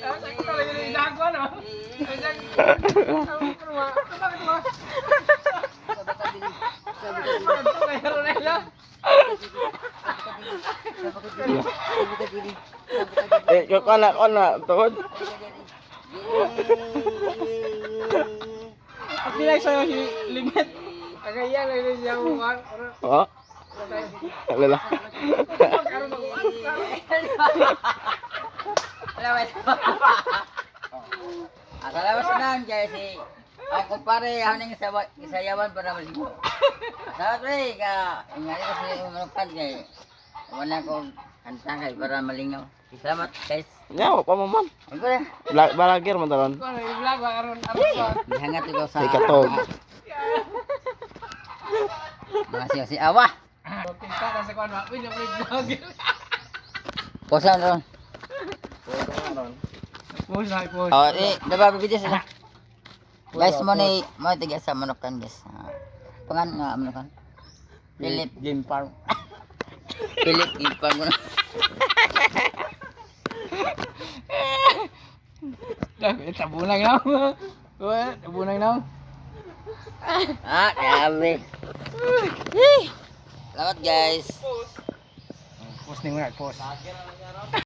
Ako talaga yung jago, no? Ko na, tuhod. At nilay sa'yo si Limit. Kagaya lang yun siya mukha. Oh. Alala. Salamat sa nang si ay kumpare haning isayawan para maligo. Salamat pre ka ingani ko sa umanukan kay wala ko kanta kay para malingaw. Salamat guys. Nyawa pa mo man. Ako na. Balagir man taron. Kung ano yung vlog, aron ko. Dihangat ko sa Ikatog. Mga si awa. Kita na sa kwan, win yung vlog. Posan ron. Post na, post. Oh, dapat video sila. Guys, mo tiga sa manukan guys. Pangan nga manukan. Philip Game Farm. Philip Impang mo na. Tabunang na. Tabunang na. Dami. Salamat guys. Post ni mo na, post.